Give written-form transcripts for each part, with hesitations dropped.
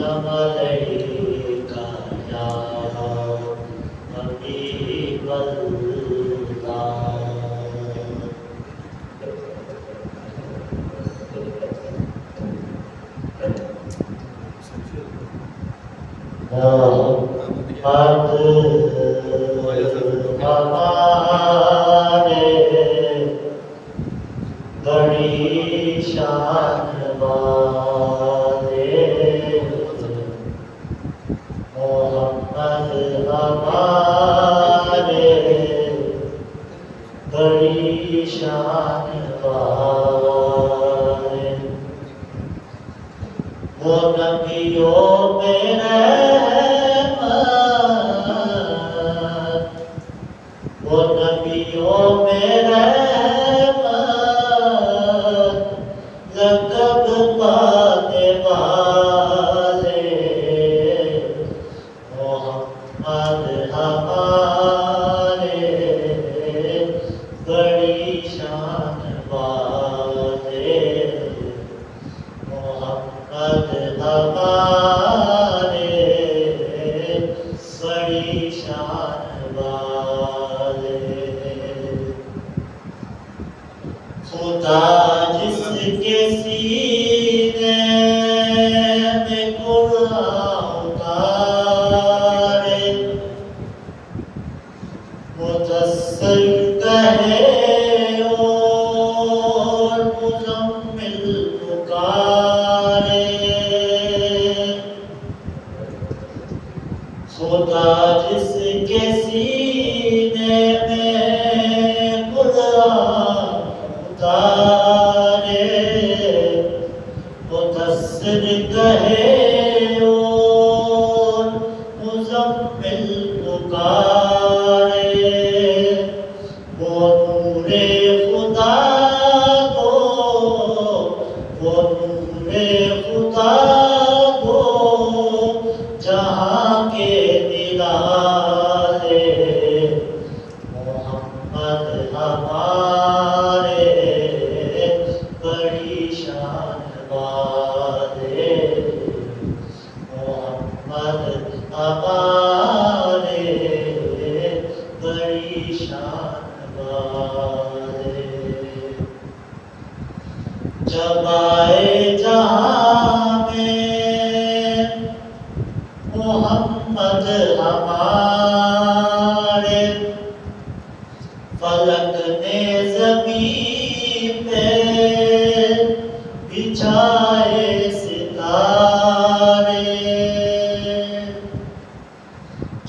अलैका या हबीबल्लाह। हमारे बड़ी शान वाले मोहम्मद हमारे बड़ी शान वाले। वो नबियों में रहमत, वो नबियों में रहमत, लक़ब पाने वाले मोहम्मद हमारे बड़ी शान वाले मोहम्मद हमारे बड़ी शान वाले। खुदा जिसके सीने में कुरान उतारे, मुदस्सिर कहे और मुज़म्मिल पुकारे। खुदा जिसके सीने में कुरान उतारे, मुदस्सिर कहे और मुज़म्मिल पुकारे। वो नूरे खुदा को, वो नूरे खुदा को जहाँ के दिलारे मोहम्मद हमारे बड़ी शान वाले मोहम्मद हमारे बड़ी शान वाले। जब आए जहाँ में मोहम्मद हमारे, फलक ने ज़मीन पे बिछाए सितारे।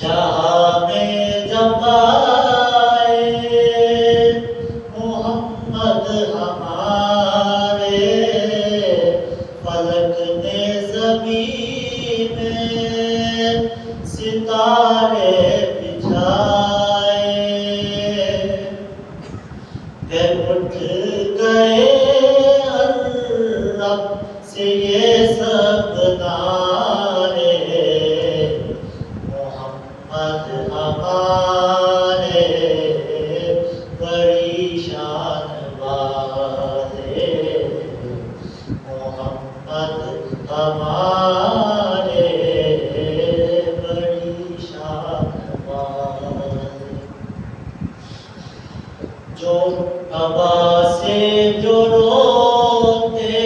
जहाँ में जब आए मोहम्मद हमारे, फलक ने ज़मीन में सितारे बिछाए। फिर उठ गए अरब से ये सब नारे मोहम्मद हमारे बड़ी शान वाले मोहम्मद हमारे बड़ी शान वाले। जो हवा से जो रोते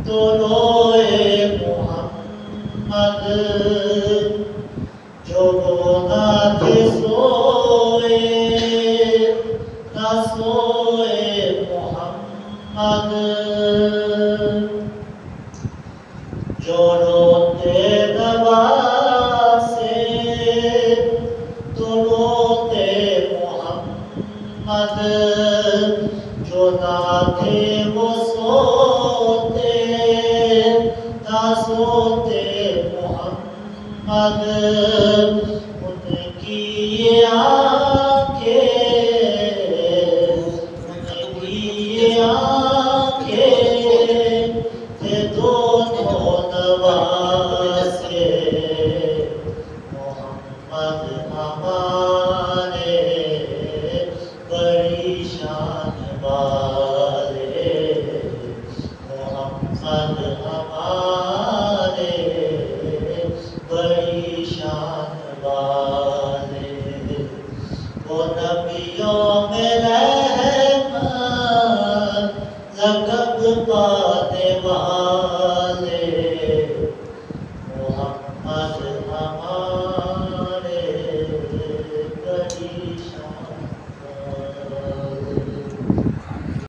तो रोए मोहम्मद, जो रोना थे सोए ना सोए मोहम्मद। जो रोते दवा से तो रोते मोहम्मद, जो ना थे वो सोते ना सोते मोहम्मद। उनकी ये आँखें, उनकी ये आँखें थे दोनों नवासे मोहम्मद हमारे बड़ी शान वाले मोहम्मद फल हमारे बड़ी शान वाले, वो नबियों में रहमत लक़ब पाने वाले।